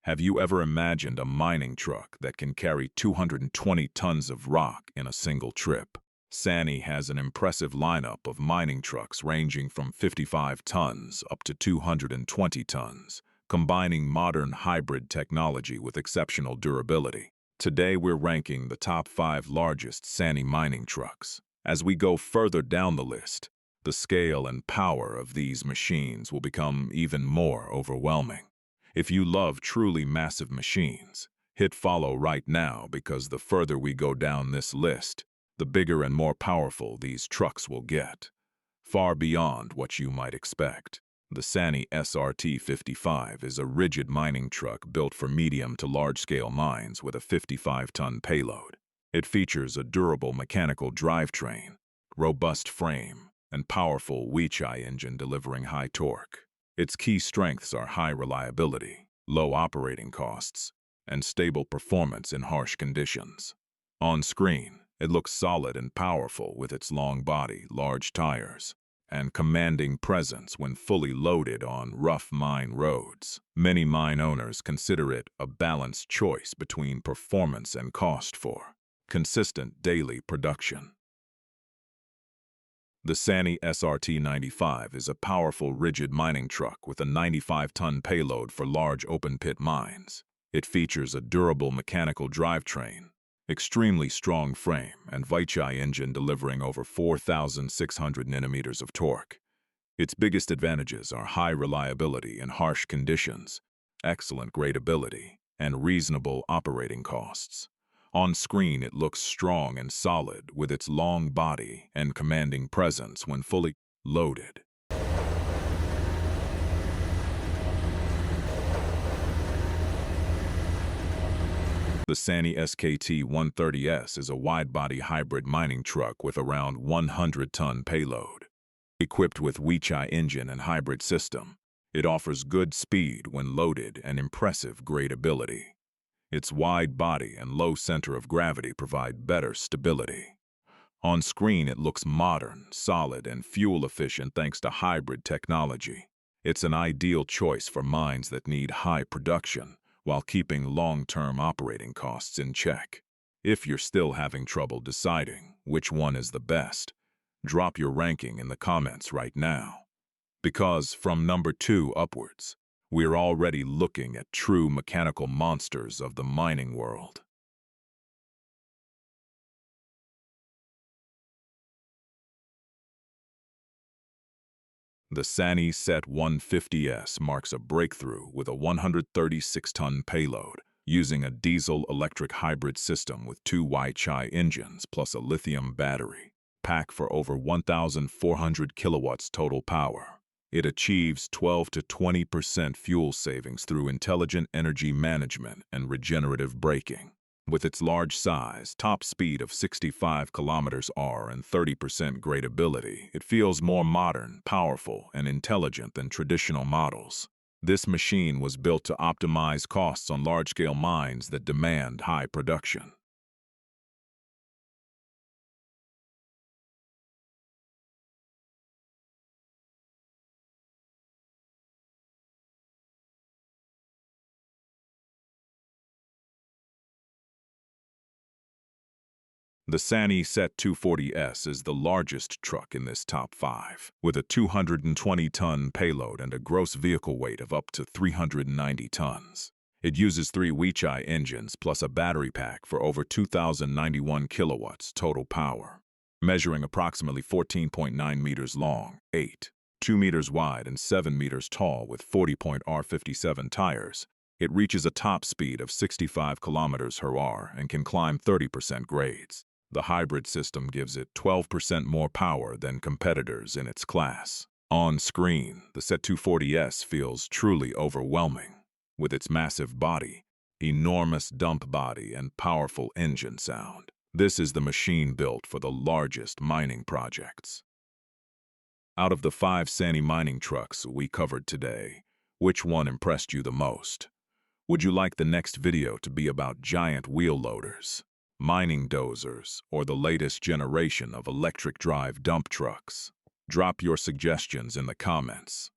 Have you ever imagined a mining truck that can carry 220 tons of rock in a single trip? Sany has an impressive lineup of mining trucks ranging from 55 tons up to 220 tons, combining modern hybrid technology with exceptional durability. Today we're ranking the top 5 largest Sany mining trucks. As we go further down the list, the scale and power of these machines will become even more overwhelming. If you love truly massive machines, hit follow right now because the further we go down this list, the bigger and more powerful these trucks will get, far beyond what you might expect. The Sany SRT-55 is a rigid mining truck built for medium to large-scale mines with a 55-ton payload. It features a durable mechanical drivetrain, robust frame, and powerful Weichai engine delivering high torque. Its key strengths are high reliability, low operating costs, and stable performance in harsh conditions. On screen, it looks solid and powerful with its long body, large tires, and commanding presence when fully loaded on rough mine roads. Many mine owners consider it a balanced choice between performance and cost for consistent daily production. The Sany SRT-95 is a powerful rigid mining truck with a 95-ton payload for large open-pit mines. It features a durable mechanical drivetrain, extremely strong frame, and Weichai engine delivering over 4,600 newton-meters of torque. Its biggest advantages are high reliability in harsh conditions, excellent gradability, and reasonable operating costs. On screen, it looks strong and solid with its long body and commanding presence when fully loaded. The Sany SKT-130S is a wide-body hybrid mining truck with around 100-ton payload. Equipped with Weichai engine and hybrid system, it offers good speed when loaded and impressive gradability. Its wide body and low center of gravity provide better stability. On screen, it looks modern, solid, and fuel-efficient thanks to hybrid technology. It's an ideal choice for mines that need high production while keeping long-term operating costs in check. If you're still having trouble deciding which one is the best, drop your ranking in the comments right now. Because from number 2 upwards, we're already looking at true mechanical monsters of the mining world. The Sany Set 150S marks a breakthrough with a 136-ton payload, using a diesel-electric hybrid system with 2 Weichai engines plus a lithium battery, pack for over 1,400 kilowatts total power. It achieves 12 to 20% fuel savings through intelligent energy management and regenerative braking. With its large size, top speed of 65 km/h and 30% gradability, it feels more modern, powerful, and intelligent than traditional models. This machine was built to optimize costs on large-scale mines that demand high production. The Sany Set 240S is the largest truck in this top 5, with a 220-ton payload and a gross vehicle weight of up to 390 tons. It uses 3 Weichai engines plus a battery pack for over 2,091 kilowatts total power. Measuring approximately 14.9 meters long, 2 meters wide, and 7 meters tall with 40.R57 tires, it reaches a top speed of 65 km/h and can climb 30% grades. The hybrid system gives it 12% more power than competitors in its class. On screen, the Set 240S feels truly overwhelming. With its massive body, enormous dump body, and powerful engine sound, this is the machine built for the largest mining projects. Out of the 5 Sany mining trucks we covered today, which one impressed you the most? Would you like the next video to be about giant wheel loaders, mining dozers, or the latest generation of electric drive dump trucks? Drop your suggestions in the comments.